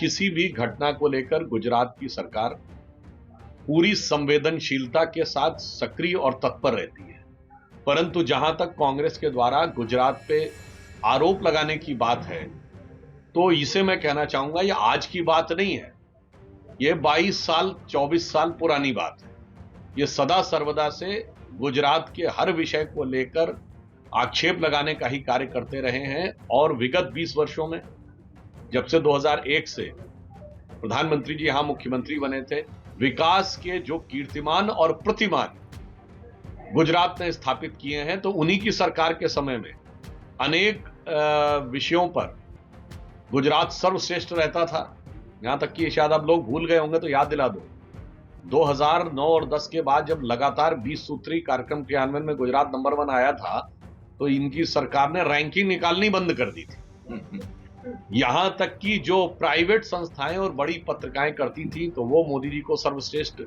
किसी भी घटना को लेकर गुजरात की सरकार पूरी संवेदनशीलता के साथ सक्रिय और तत्पर रहती है, परंतु जहां तक कांग्रेस के द्वारा गुजरात पे आरोप लगाने की बात है, तो इसे मैं कहना चाहूंगा ये आज की बात नहीं है, ये 22 साल 24 साल पुरानी बात है। ये सदा सर्वदा से गुजरात के हर विषय को लेकर आक्षेप लगाने का ही कार्य करते रहे हैं और विगत 20 वर्षों में जब से 2001 से प्रधानमंत्री जी यहां मुख्यमंत्री बने थे, विकास के जो कीर्तिमान और प्रतिमान गुजरात ने स्थापित किए हैं, तो उन्हीं की सरकार के समय में अनेक विषयों पर गुजरात सर्वश्रेष्ठ रहता था। यहां तक कि शायद आप लोग भूल गए होंगे तो याद दिला दो, 2009 और 10 के बाद जब लगातार 20 सूत्री कार्यक्रम क्रियान्वयन में गुजरात नंबर 1 आया था, तो इनकी सरकार ने रैंकिंग निकालनी बंद कर दी थी। यहां तक कि जो प्राइवेट संस्थाएं और बड़ी पत्रिकाएं करती थी, तो वो मोदी जी को सर्वश्रेष्ठ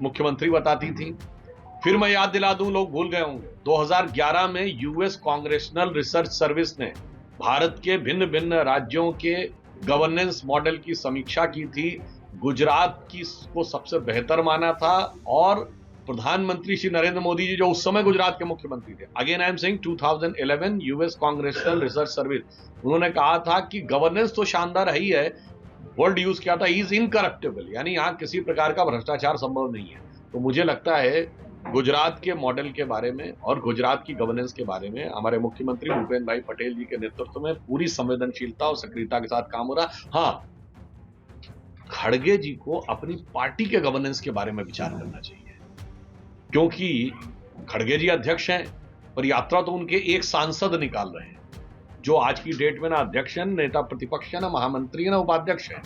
मुख्यमंत्री बताती थी। फिर मैं याद दिला दूं, लोग भूल गए होंगे, 2011 में यूएस कांग्रेशनल रिसर्च सर्विस ने भारत के भिन्न भिन्न राज्यों के गवर्नेंस मॉडल की समीक्षा की थी। गुजरात की को सबसे बेहतर माना था और प्रधानमंत्री श्री नरेंद्र मोदी जी जो उस समय गुजरात के मुख्यमंत्री थे, again I am saying 2011 US congressional research service, उन्होंने कहा था कि गवर्नेंस तो शानदार ही है, वर्ड यूज किया था इज इनकरप्टेबल, यानी यहां किसी प्रकार का भ्रष्टाचार संभव नहीं है। तो मुझे लगता है गुजरात के मॉडल के बारे में और गुजरात की गवर्नेंस के बारे में हमारे मुख्यमंत्री भूपेंद्र भाई पटेल जी के नेतृत्व में पूरी संवेदनशीलता और सक्रियता के साथ काम हो रहा। हाँ, खड़गे जी को अपनी पार्टी के गवर्नेंस के बारे में विचार करना चाहिए, क्योंकि खड़गे जी अध्यक्ष हैं पर यात्रा तो उनके एक सांसद निकाल रहे हैं, जो आज की डेट में ना अध्यक्ष हैं, नेता प्रतिपक्ष है, ना महामंत्री है, ना उपाध्यक्ष है।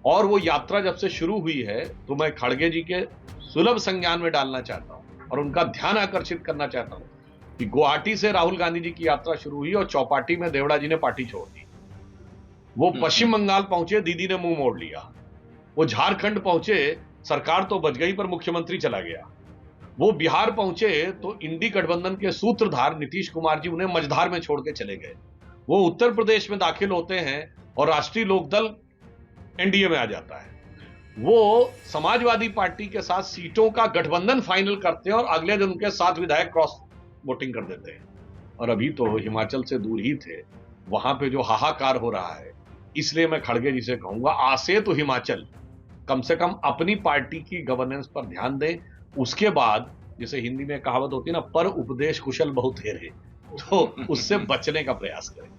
और वो यात्रा जब से शुरू हुई है, तो मैं खड़गे जी के सुलभ संज्ञान में डालना चाहता हूं और उनका ध्यान आकर्षित करना चाहता हूं कि गुवाहाटी से राहुल गांधी जी की यात्रा शुरू हुई और चौपाटी में देवड़ा जी ने पार्टी छोड़ दी। वो पश्चिम बंगाल पहुंचे, दीदी ने मुंह मोड़ लिया। वो झारखंड पहुंचे, सरकार तो बच गई पर मुख्यमंत्री चला गया। वो बिहार पहुंचे तो इंडी गठबंधन के सूत्रधार नीतीश कुमार जी उन्हें मझधार में छोड़ के चले गए। वो उत्तर प्रदेश में दाखिल होते हैं और राष्ट्रीय लोकदल एनडीए में आ जाता है। वो समाजवादी पार्टी के साथ सीटों का गठबंधन फाइनल करते हैं और अगले दिन उनके 7 विधायक क्रॉस वोटिंग कर देते हैं। और अभी तो हिमाचल से दूर ही थे, वहां पे जो हाहाकार हो रहा है, इसलिए मैं खड़गे जी से कहूंगा, आसे तो हिमाचल कम से कम अपनी पार्टी की गवर्नेंस पर ध्यान दें। उसके बाद जैसे हिंदी में कहावत होती है ना, पर उपदेश कुशल बहुत हेरे, तो उससे बचने का प्रयास करें।